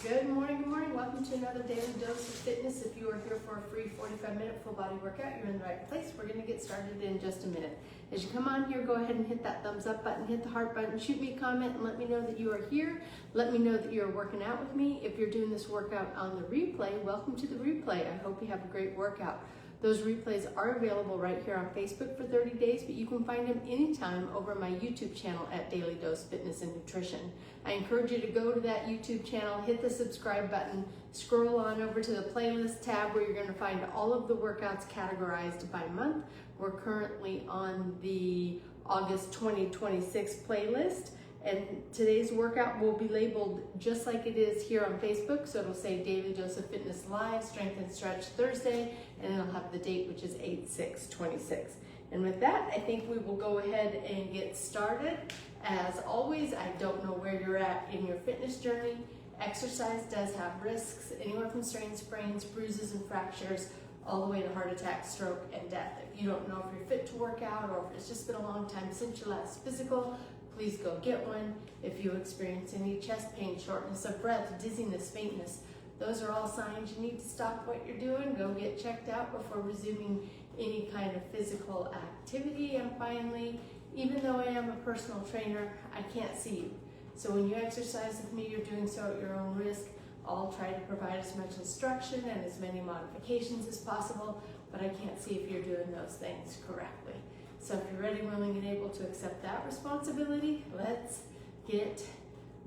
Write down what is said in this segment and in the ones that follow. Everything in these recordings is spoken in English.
Good morning. Welcome to another Daily Dose of Fitness. If you are here for a free 45-minute full body workout, you're in the right place. We're going to get started in just a minute. As you come on here, go ahead and hit that thumbs up button, hit the heart button, shoot me a comment and let me know that you are here. Let me know that you're working out with me. If you're doing this workout on the replay, welcome to the replay. I hope you have a great workout. Those replays are available right here on Facebook for 30 days, but you can find them anytime over my YouTube channel at Daily Dose Fitness and Nutrition. I encourage you to go to that YouTube channel, hit the subscribe button, scroll on over to the playlist tab where you're going to find all of the workouts categorized by month. We're currently on the August 2026 playlist. And today's workout will be labeled just like it is here on Facebook. So it'll say Daily Dose of Fitness Live, Strength and Stretch Thursday, and it'll have the date, which is 8/6/26. And with that, I think we will go ahead and get started. As always, I don't know where you're at in your fitness journey. Exercise does have risks, anywhere from strains, sprains, bruises, and fractures, all the way to heart attack, stroke, and death. If you don't know if you're fit to work out or if it's just been a long time since your last physical, please go get one. If you experience any chest pain, shortness of breath, dizziness, faintness, those are all signs you need to stop what you're doing, go get checked out before resuming any kind of physical activity. And finally, even though I am a personal trainer, I can't see you. So when you exercise with me, you're doing so at your own risk. I'll try to provide as much instruction and as many modifications as possible, but I can't see if you're doing those things correctly. So if you're ready, willing, and able to accept that responsibility, let's get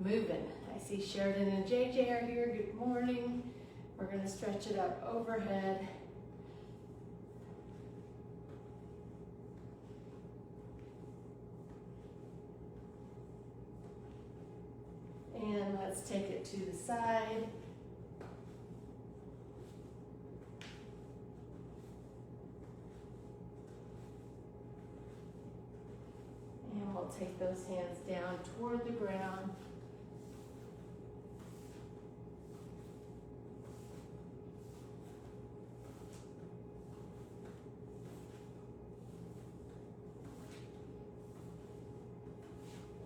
moving. I see Sheridan and JJ are here. Good morning. We're going to stretch it up overhead. And let's take it to the side. And we'll take those hands down toward the ground.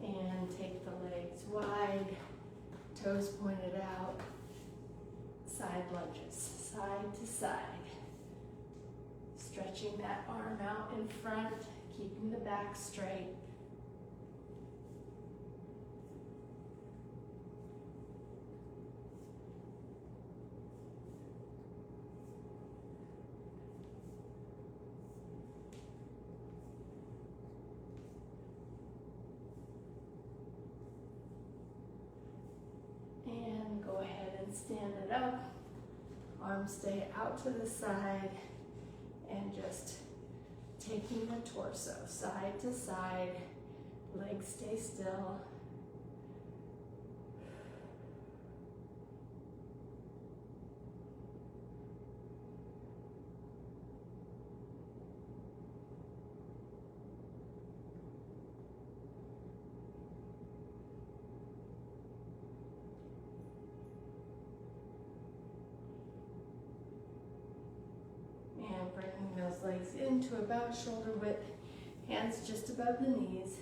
And take the legs wide, toes pointed out, side lunges, side to side. Stretching that arm out in front, keeping the back straight. And go ahead and stand it up. Arms stay out to the side and just taking the torso side to side, legs stay still. And bringing those legs into about shoulder width, hands just above the knees.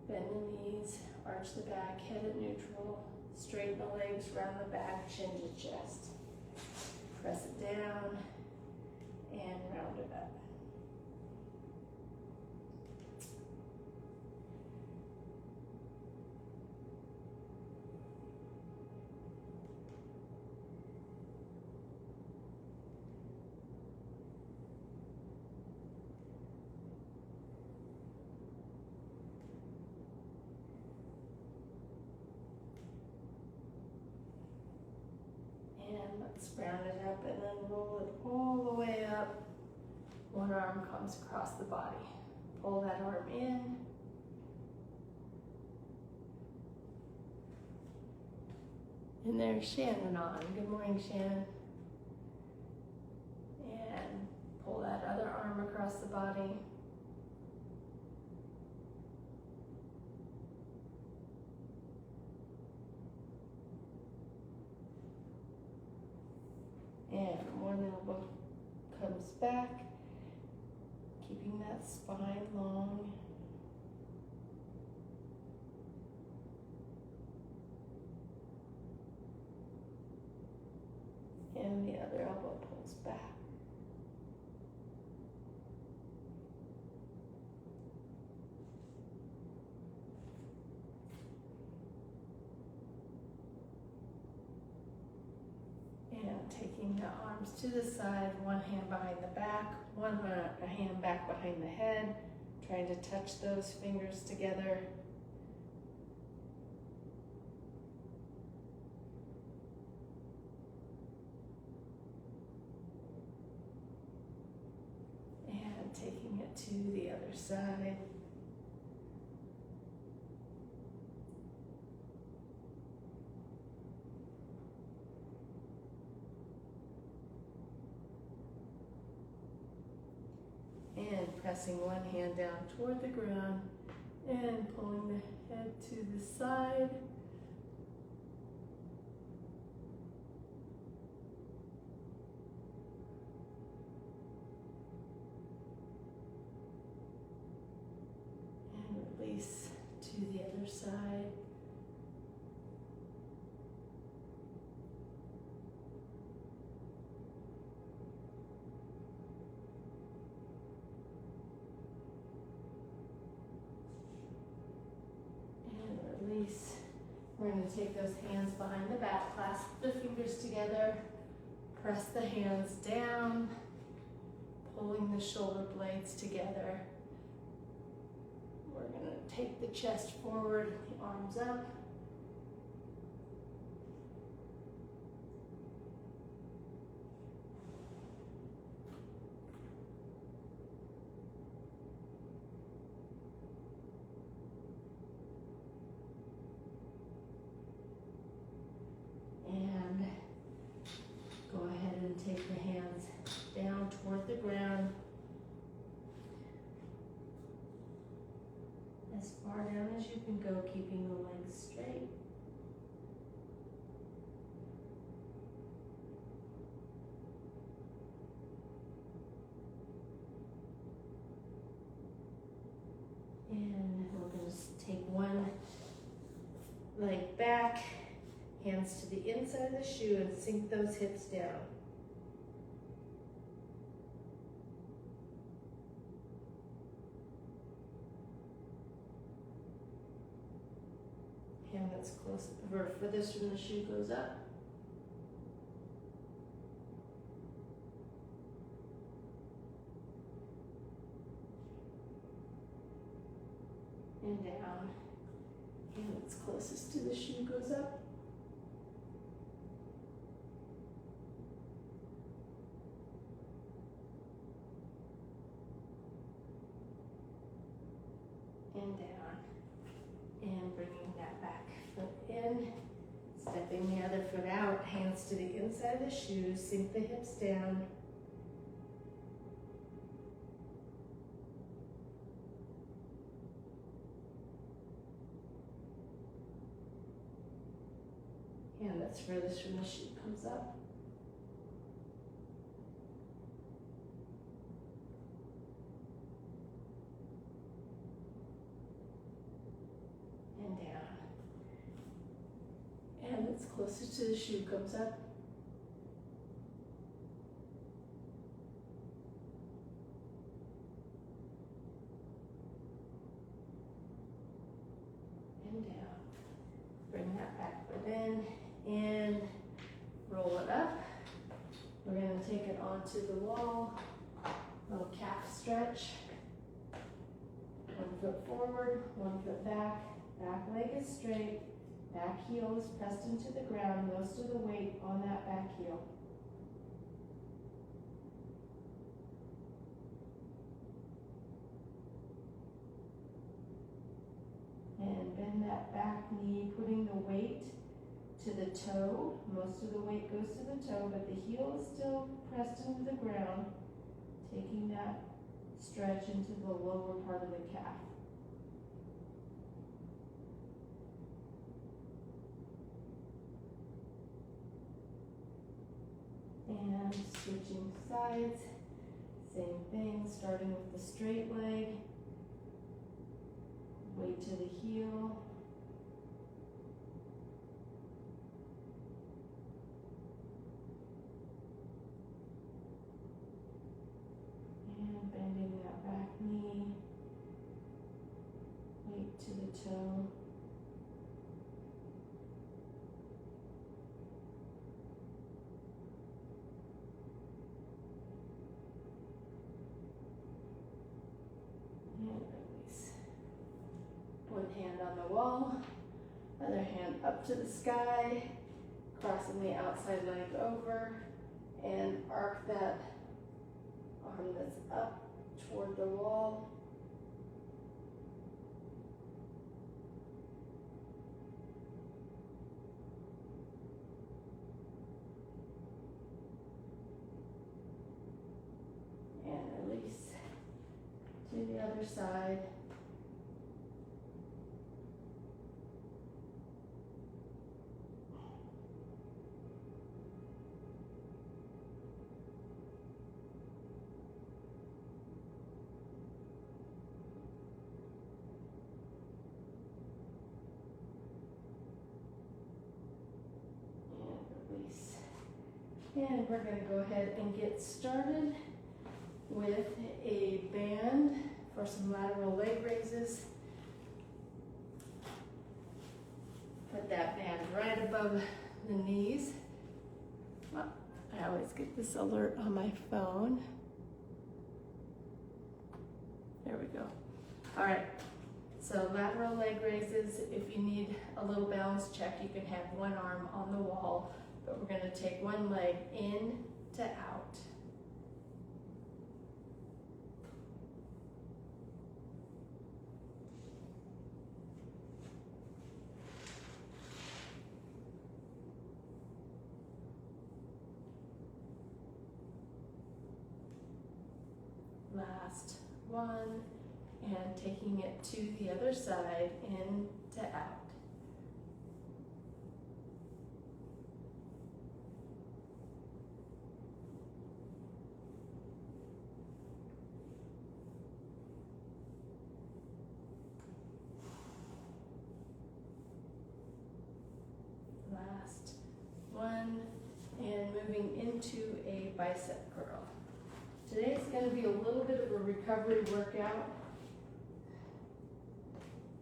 Bend the knees, arch the back, head at neutral. Straighten the legs, round the back, chin to chest. Press it down and round it up. And let's round it up and then roll it all the way up. One arm comes across the body. Pull that arm in. And there's Shannon on. Good morning, Shannon. And pull that other arm across the body. And one elbow comes back, keeping that spine long. and the other elbow pulls back. And taking the arms to the side, one hand behind the back, one hand back behind the head, trying to touch those fingers together. And taking it to the other side. And pressing one hand down toward the ground and pulling the head to the side. And release to the other side. Release. We're going to take those hands behind the back, clasp the fingers together, press the hands down, pulling the shoulder blades together. We're going to take the chest forward, the arms up. And go ahead and take the hands down toward the ground. As far down as you can go, keeping the legs straight. And we're going to take one leg back. Hands to the inside of the shoe and sink those hips down. Hand that's close, or furthest from the shoe goes up. And down. Hand that's closest to the shoe goes up. And down, and bringing that back foot in, stepping the other foot out, hands to the inside of the shoe, sink the hips down. Hand that's furthest from the shoe comes up. And down. And it's closest to the shoe comes up. And down. Bring that back foot in and roll it up. We're going to take it onto the wall. Little calf stretch. One foot forward, one foot back. Back leg is straight, back heel is pressed into the ground, most of the weight on that back heel. And bend that back knee, putting the weight to the toe. Most of the weight goes to the toe, but the heel is still pressed into the ground, taking that stretch into the lower part of the calf. And switching sides, same thing, starting with the straight leg, weight to the heel, to the toe. And release. One hand on the wall, other hand up to the sky, crossing the outside leg over, and arc that arm that's up toward the wall. And release to the other side. And we're going to go ahead and get started with a band for some lateral leg raises. Put that band right above the knees. Well, I always get this alert on my phone. There we go. All right, so lateral leg raises. If you need a little balance check, you can have one arm on the wall, but we're going to take one leg in to out. Last one, and taking it to the other side, in to out. Last one, and moving into a bicep curl. Today's going to be a little bit of a recovery workout.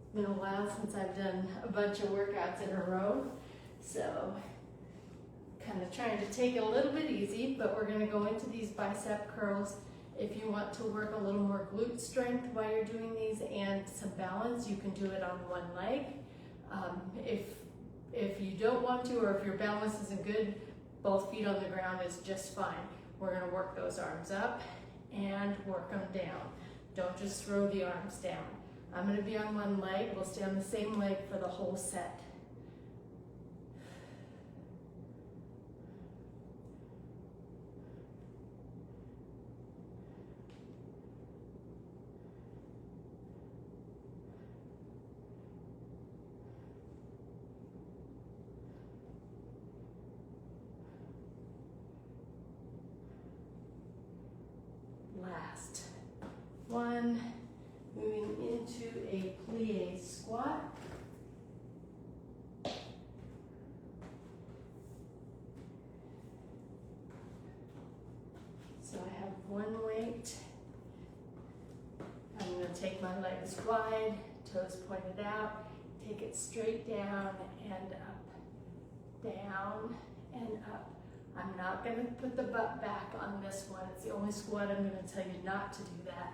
It's been a while since I've done a bunch of workouts in a row, so kind of trying to take it a little bit easy, but we're going to go into these bicep curls. If you want to work a little more glute strength while you're doing these and some balance, you can do it on one leg. If you don't want to, or if your balance isn't good, both feet on the ground is just fine. We're going to work those arms up and work them down. Don't just throw the arms down. I'm going to be on one leg. We'll stay on the same leg for the whole set. Last one, moving into a plie squat. So I have one weight. I'm going to take my legs wide, toes pointed out, take it straight down and up, down and up. I'm not going to put the butt back on this one. It's the only squat I'm going to tell you not to do that.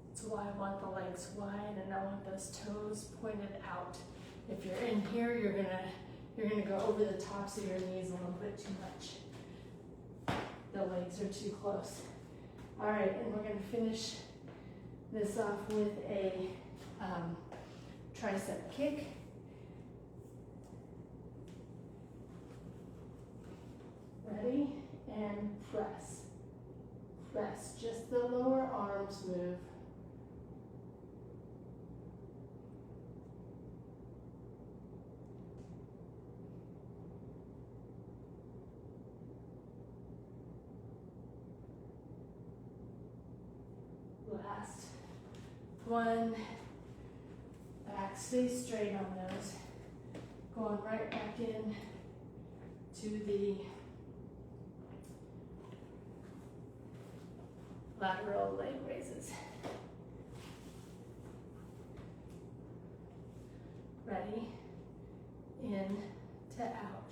That's why I want the legs wide and I want those toes pointed out. If you're in here, you're gonna go over the tops of your knees a little bit too much. The legs are too close. All right, and we're gonna finish this off with a tricep kick. Ready? And press. Press, just the lower arms move. Last one, back, stay straight on those. Going right back in to the lateral leg raises. Ready, in to out.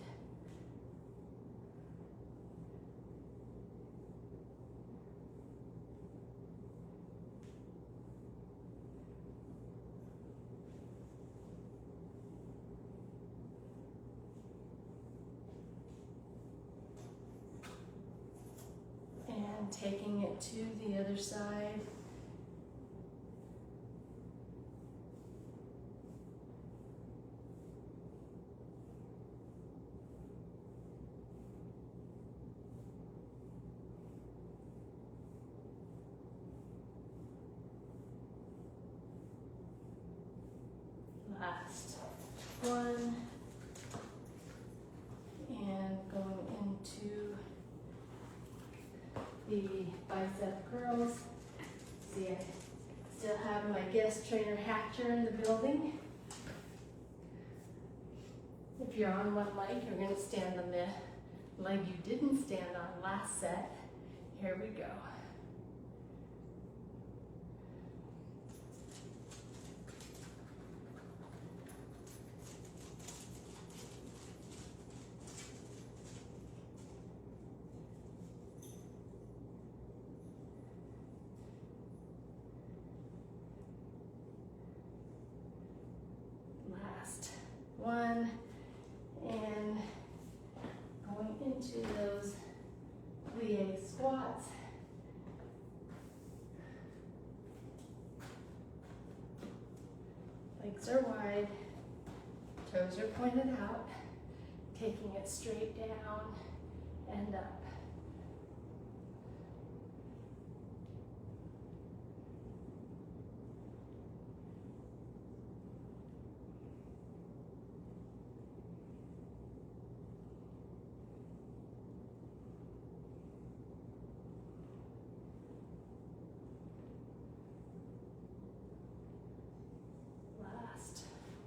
And taking it to the other side. Last one. And going into the bicep curls. See, I still have my guest trainer Hatcher in the building. If you're on one leg, you're going to stand on the leg you didn't stand on last set. Here we go. Last one, and going into those plie squats. Legs are wide, toes are pointed out, taking it straight down and up.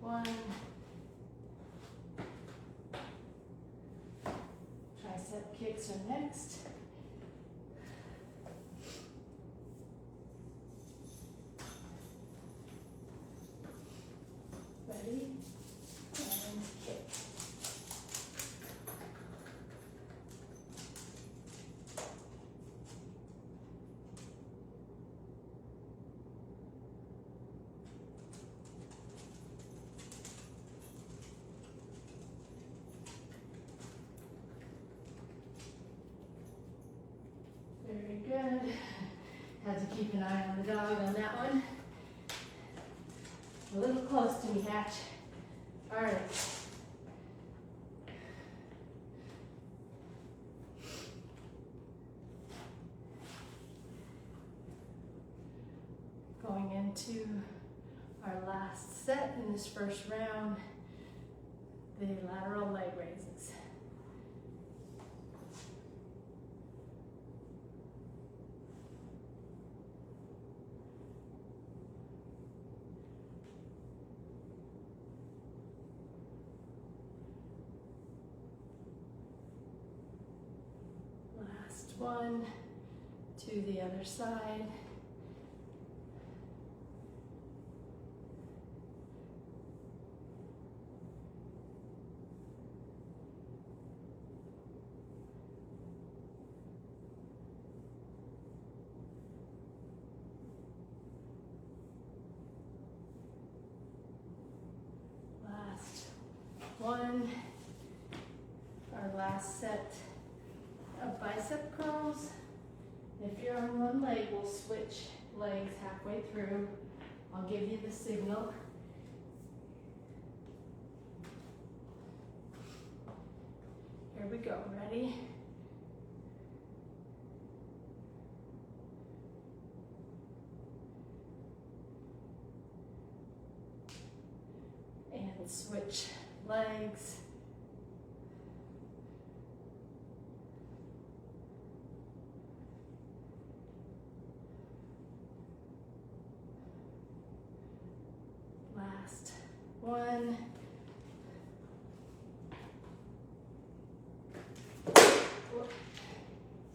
One, tricep kicks are next. Ready, and kick. Very good. Had to keep an eye on the dog on that one. A little close to me, Hatch. All right. Going into our last set in this first round, the lateral leg raises. One to the other side. Last one, our last set of bicep curls. If you're on one leg, we'll switch legs halfway through. I'll give you the signal. Here we go, ready? And switch legs. Last one. Whoop.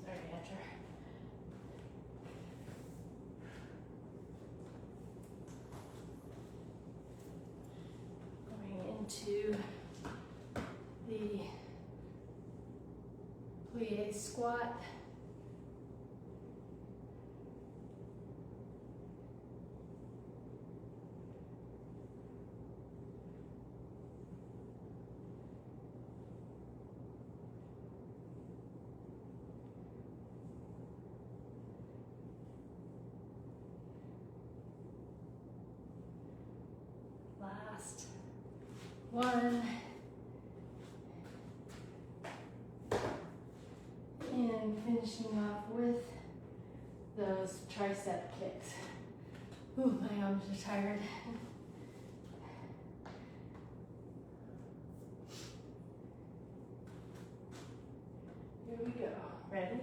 Sorry, Andrew. Going into the plie squat. Last one. And finishing off with those tricep kicks. Ooh, my arms are tired. Here we go. Ready?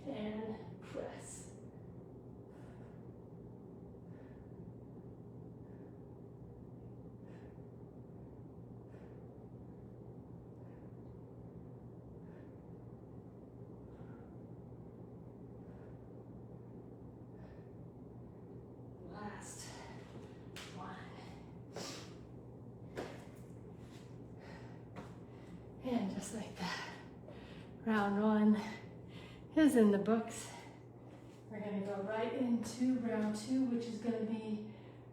And press. Last one. And just like that. Round one is in the books. We're going to go right into round two, which is going to be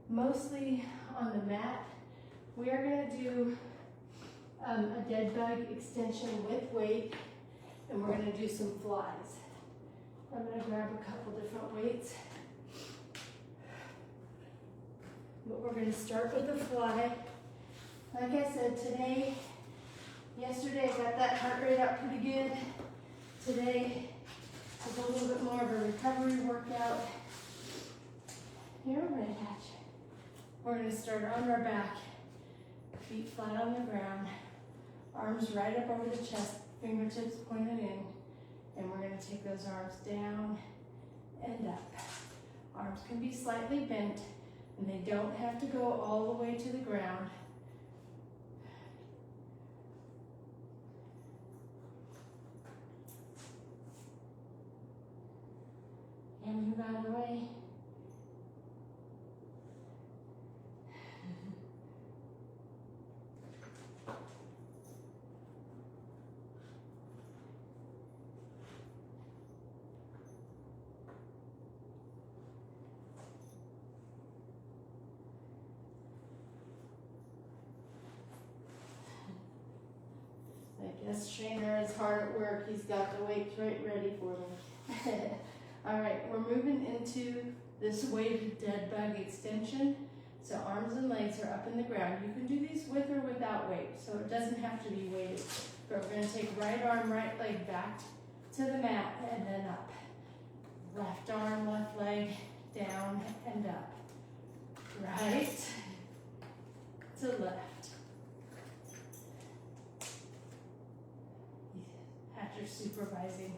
mostly on the mat. We are going to do a dead bug extension with weight, and we're going to do some flies. I'm going to grab a couple different weights. But we're going to start with the fly. Like I said, yesterday I got that heart rate up pretty good. Today is a little bit more of a recovery workout. Here, we're going to catch. We're going to start on our back, feet flat on the ground, arms right up over the chest, fingertips pointed in, and we're going to take those arms down and up. Arms can be slightly bent, and they don't have to go all the way to the ground. And move out of the way. I guess trainer is hard at work. He's got the weights right ready for me. All right, we're moving into this weighted dead bug extension. So arms and legs are up in the ground. You can do these with or without weight, so it doesn't have to be weighted. But we're going to take right arm, right leg back to the mat and then up. Left arm, left leg, down and up. Right to left. After supervising.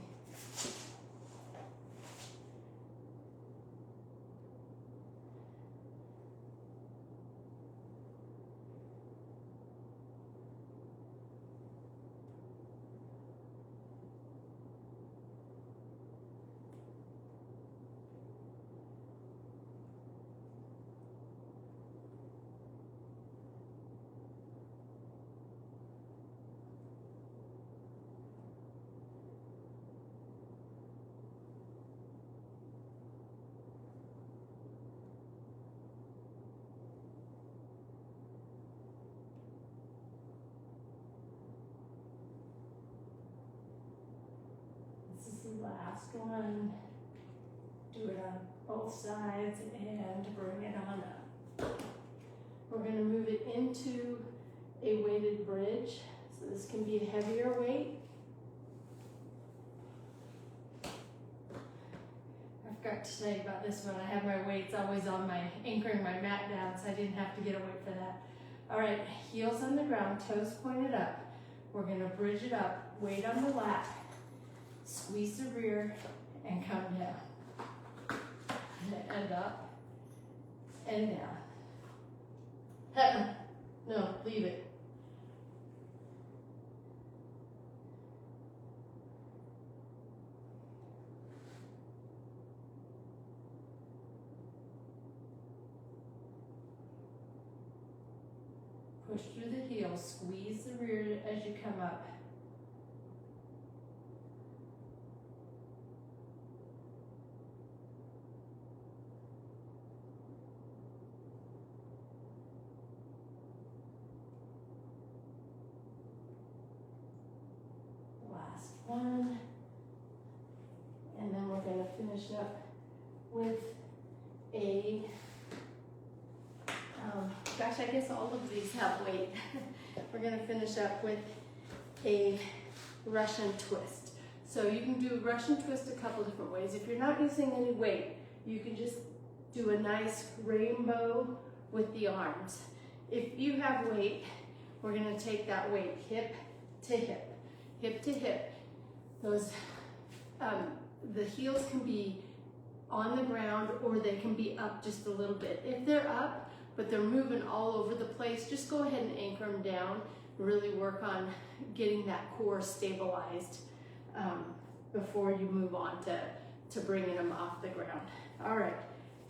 Last one. Do it on both sides and bring it on up. We're going to move it into a weighted bridge. So this can be a heavier weight. I forgot to tell you about this one. I have my weights always on my, anchoring my mat down, so I didn't have to get a weight for that. All right, heels on the ground, toes pointed up. We're going to bridge it up, weight on the lap. Squeeze the rear and come down. And up and down. No, leave it. Push through the heels, squeeze the rear as you come up. Last one. And then we're going to finish up with a gosh, I guess all of these have weight. We're going to finish up with a Russian twist. So you can do a Russian twist a couple different ways. If you're not using any weight, you can just do a nice rainbow with the arms. If you have weight, we're going to take that weight hip to hip, hip to hip. Those, the heels can be on the ground or they can be up just a little bit. If they're up, but they're moving all over the place, just go ahead and anchor them down. Really work on getting that core stabilized before you move on to bringing them off the ground. All right,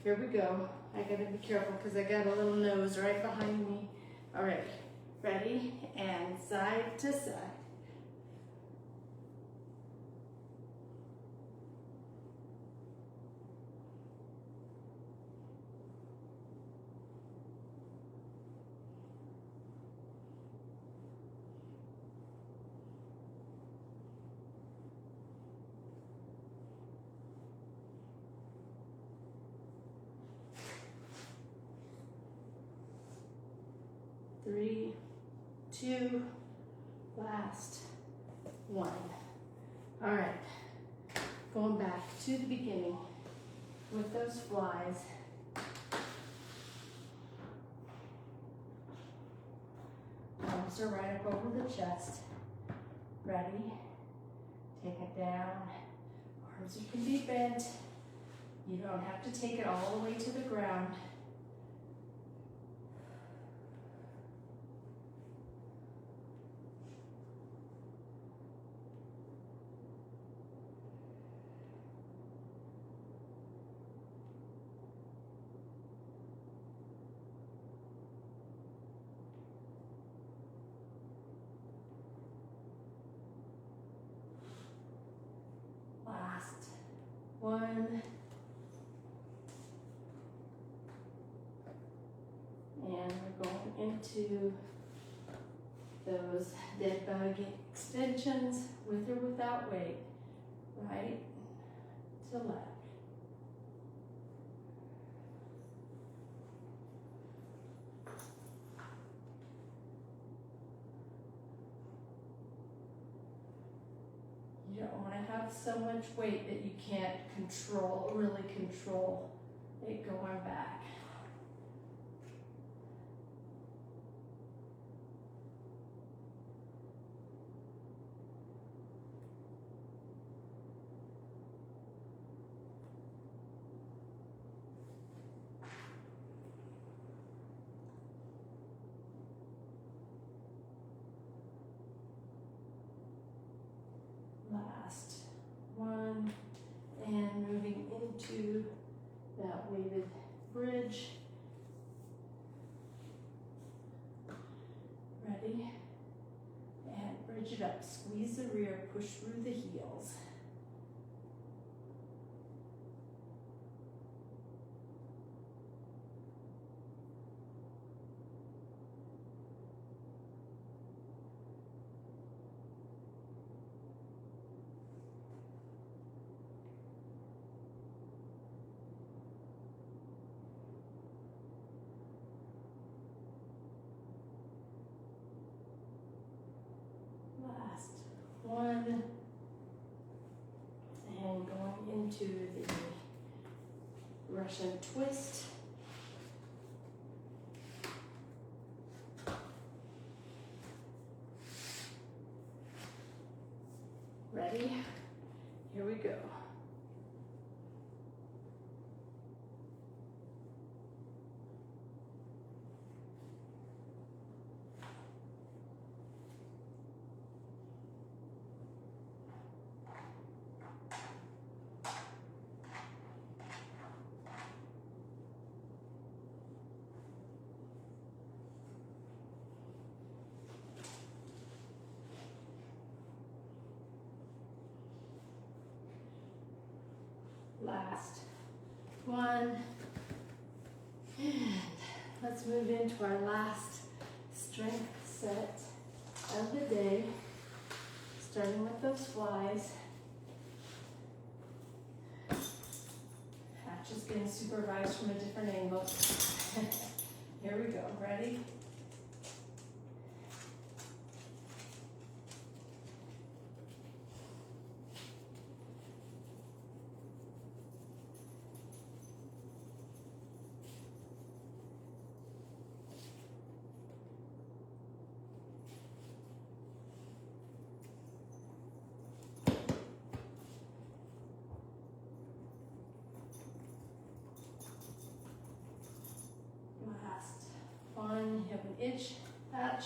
here we go. I gotta be careful because I got a little nose right behind me. All right, ready? And side to side. Three, two, last one. All right, going back to the beginning with those flies. Arms are right up over the chest. Ready? Take it down. Arms can be bent. You don't have to take it all the way to the ground. Last one. And we're going into those dead bug extensions with or without weight, right to left. You don't want to have so much weight that you can't really control it going back. Last one, and moving into that weighted bridge. Ready? And bridge it up, squeeze the rear, push through the heels. Last one, and going into the Russian twist. Ready? Here we go. last one. And let's move into our last strength set of the day, starting with those flies. Hatch is getting supervised from a different angle. Here we go, ready? Last one, you have an itch, hatch.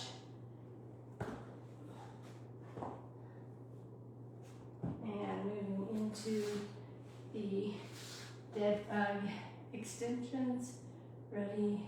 And moving into the dead bug extensions, ready.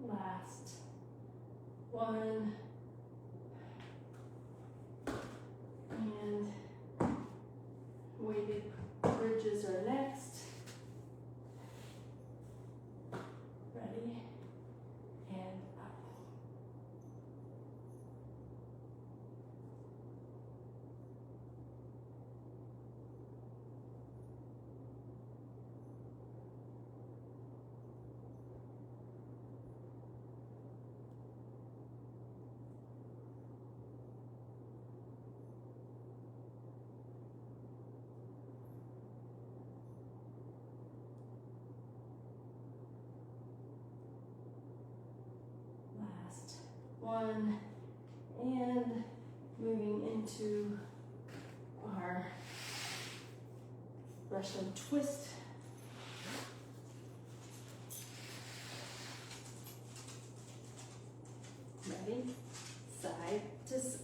Last one, and weighted bridges are next. Ready, and up. Last one, and moving into our Russian twist. Ready, side to side.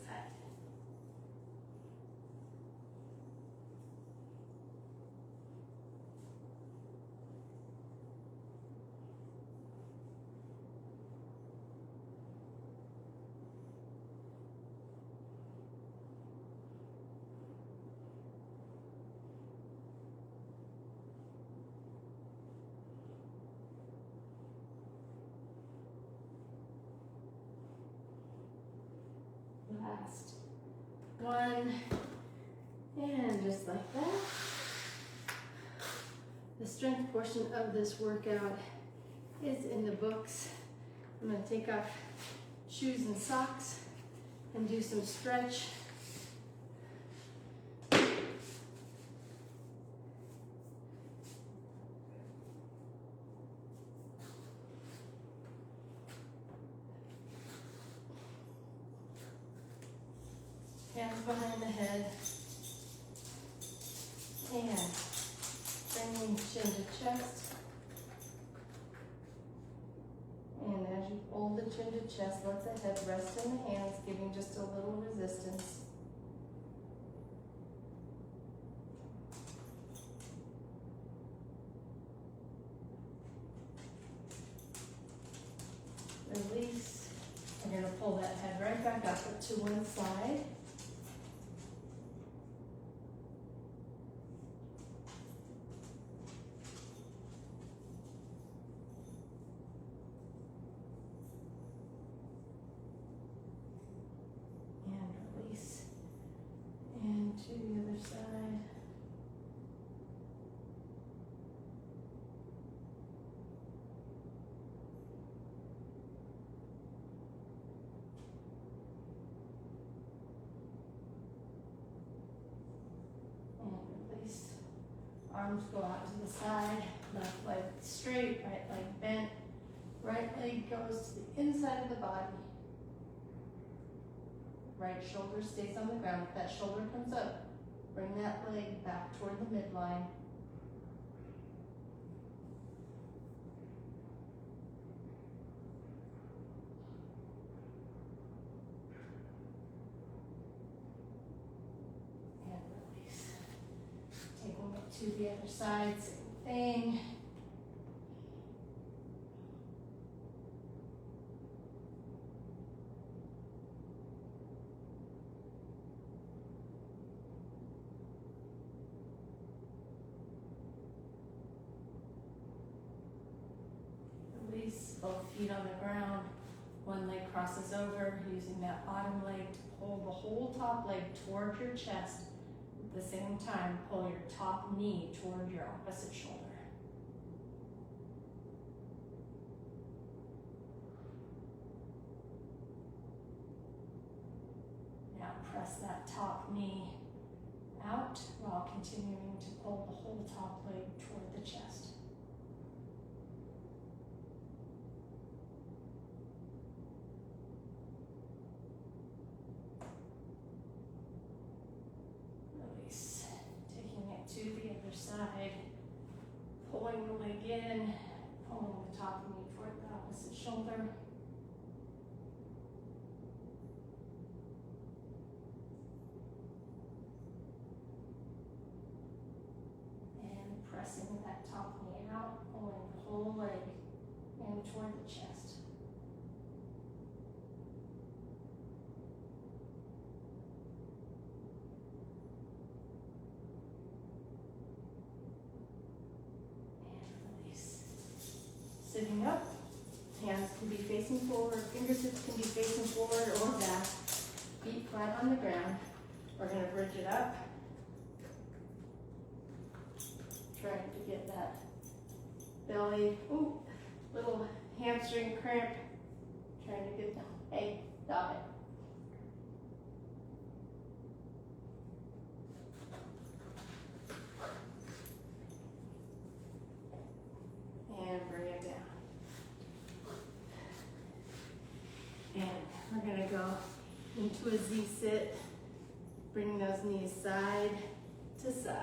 Last one, and just like that. The strength portion of this workout is in the books. I'm going to take off shoes and socks and do some stretch. Hands behind the head, and bringing chin to chest. And as you hold the chin to chest, let the head rest in the hands, giving just a little resistance. Release. I'm going to pull that head right back up to one side. And to the other side. And release Arms go out to the side, left leg straight, right leg bent. Right leg goes to the inside of the body. Right shoulder stays on the ground. If that shoulder comes up, bring that leg back toward the midline. And release. Taking it to the other side, same thing. Release, both feet on the ground. One leg crosses over, using that bottom leg to pull the whole top leg toward your chest. At the same time, pull your top knee toward your opposite shoulder. Now press that top knee out while continuing to pull the whole top leg toward the chest. Release. Taking it to the other side. Pulling the leg in, pulling the top knee toward the opposite shoulder. Pressing that top knee out, pulling the whole leg in toward the chest. And release. Sitting up, hands can be facing forward, fingertips can be facing forward or back, feet flat on the ground. We're going to bridge it up. Trying to get that belly, ooh, little hamstring cramp. Trying to get them, hey, stop it. And bring it down. And we're gonna go into a Z sit, bring those knees side to side.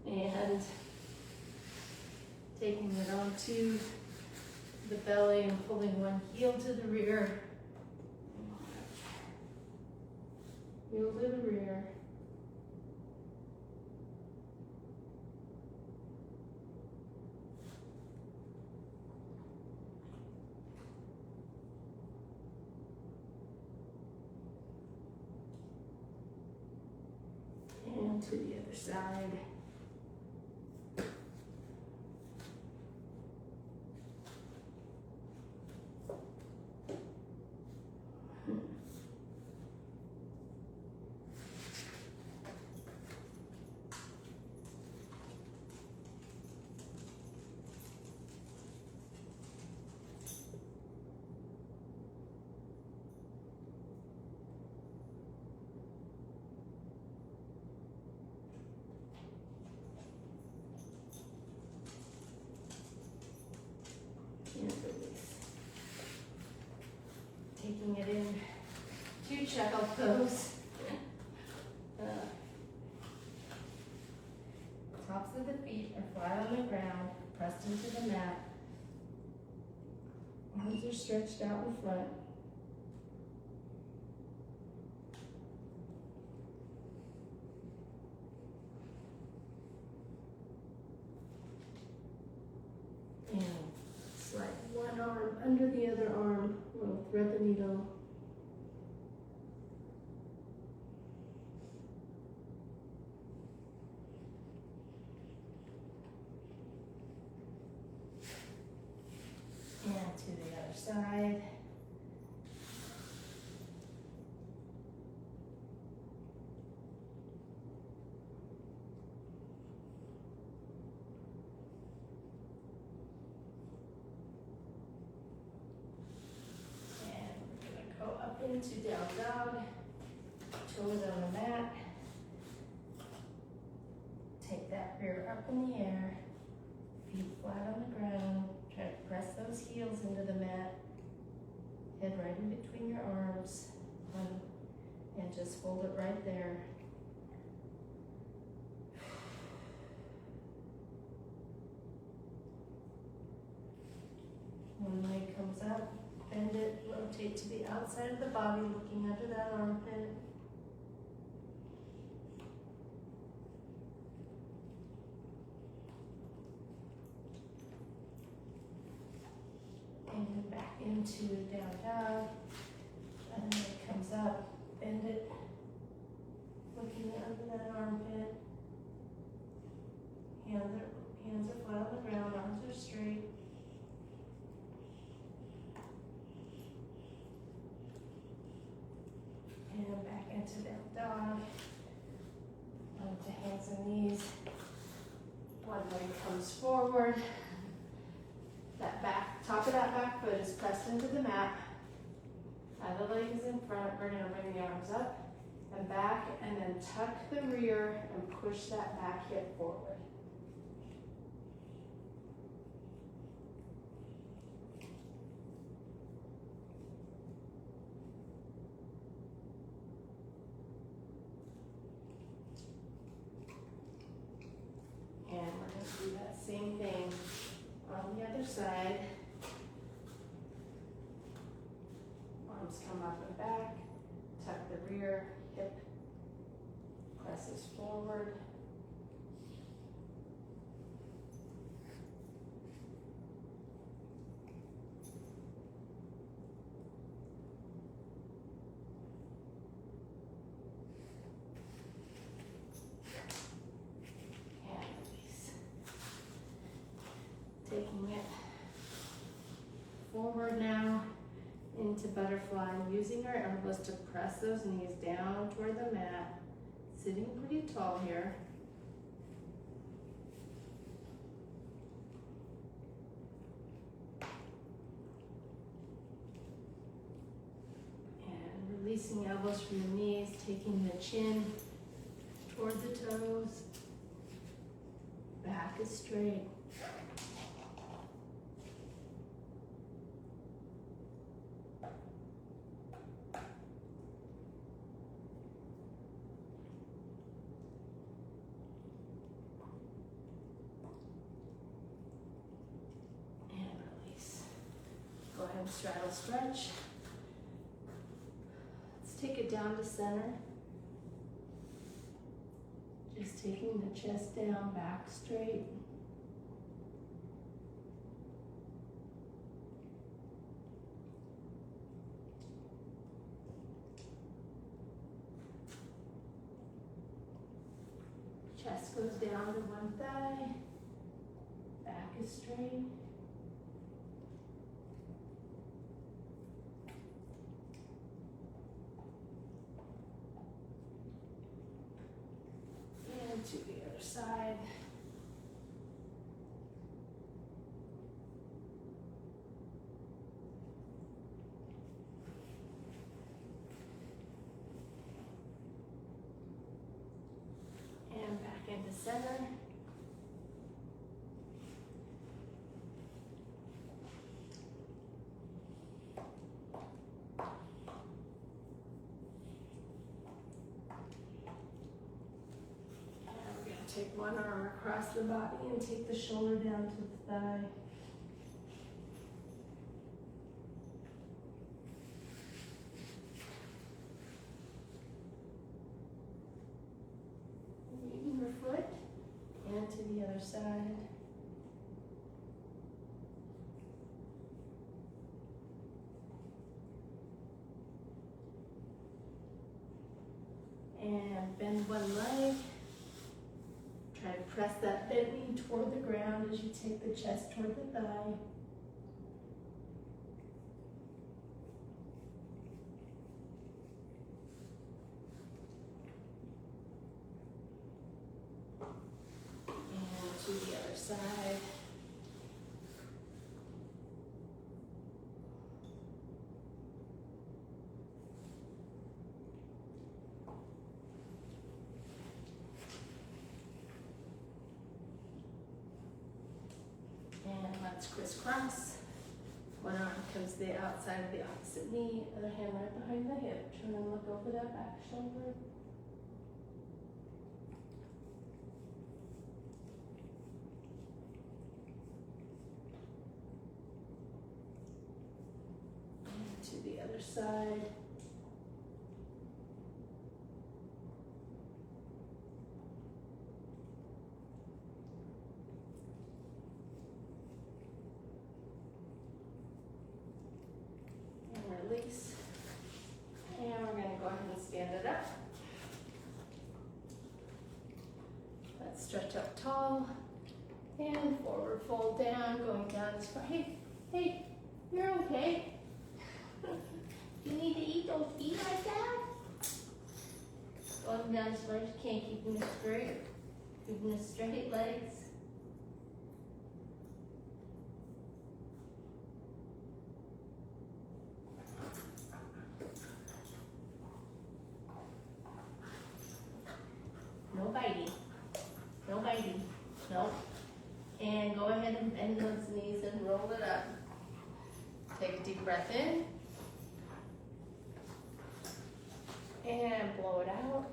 And taking it onto the belly and pulling one heel to the rear. Heel to the rear. And to the other side. Taking it in to chuckle pose. Tops of the feet are flat on the ground, pressed into the mat. Arms are stretched out in front. And slide one arm under the other arm. We'll thread the needle. And to the other side. And we're gonna go up into down dog, toes on the mat. Take that rear up in the air, feet flat on the ground. Try to press those heels into the mat, head right in between your arms, and just hold it right there. One leg comes up, bend it, rotate to the outside of the body, looking under that armpit. And then back into down dog, and then it comes up, bend it, looking under that armpit. Hands are flat on the ground, arms are straight. And back into down dog, onto hands and knees. One leg comes forward. That back, top of that back foot is pressed into the mat. Other leg is in front. We're gonna bring the arms up and back, and then tuck the rear and push that back hip forward. And we're gonna do that same thing on the other side. Arms come up and back, tuck the rear, hip presses forward. And release. Taking it forward now into butterfly, using our elbows to press those knees down toward the mat, sitting pretty tall here. And releasing elbows from the knees, taking the chin toward the toes, back is straight. Go ahead and straddle stretch. Let's take it down to center. Just taking the chest down, back straight. Chest goes down to one thigh. Back is straight. To the other side. And back into center. Take one arm across the body and take the shoulder down to the thigh. Moving your foot and to the other side. And bend one leg. Try to press that bent knee toward the ground as you take the chest toward the thigh. side. And let's crisscross. One arm comes to the outside of the opposite knee, other hand right behind the hip. Turn and look over that back shoulder. And to the other side. Release. And we're going to go ahead and stand it up. Let's stretch up tall and forward fold down, going down as far. Hey, you're okay. You need to eat, don't eat like that. Going down as far as you can, keeping it straight, keeping the straight legs. No biting. No biting. No. And go ahead and bend those knees and roll it up. Take a deep breath in. And blow it out.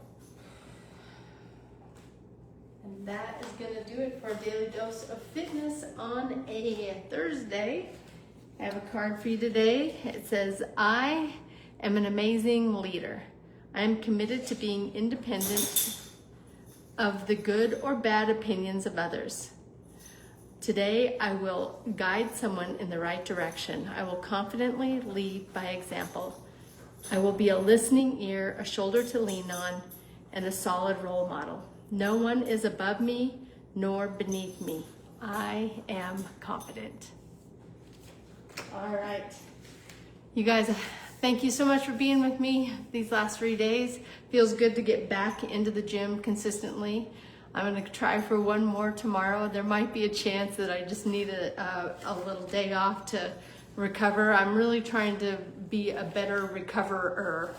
And that is going to do it for a daily dose of fitness on a Thursday. I have a card for you today. It says, I am an amazing leader. I am committed to being independent of the good or bad opinions of others. Today, I will guide someone in the right direction. I will confidently lead by example. I will be a listening ear, a shoulder to lean on, and a solid role model. No one is above me nor beneath me. I am confident. All right. You guys, thank you so much for being with me these last 3 days. Feels good to get back into the gym consistently. I'm going to try for one more tomorrow. There might be a chance that I just need a little day off to recover. I'm really trying to be a better recoverer.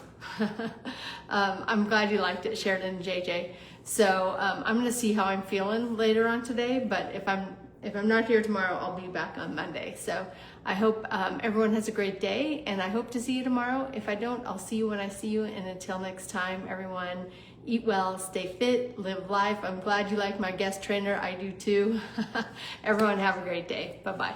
I'm glad you liked it, Sheridan and JJ. So I'm going to see how I'm feeling later on today, but if I'm not here tomorrow, I'll be back on Monday. So I hope everyone has a great day, and I hope to see you tomorrow. If I don't, I'll see you when I see you. And until next time, everyone, eat well, stay fit, live life. I'm glad you like my guest trainer. I do too. Everyone have a great day. Bye-bye.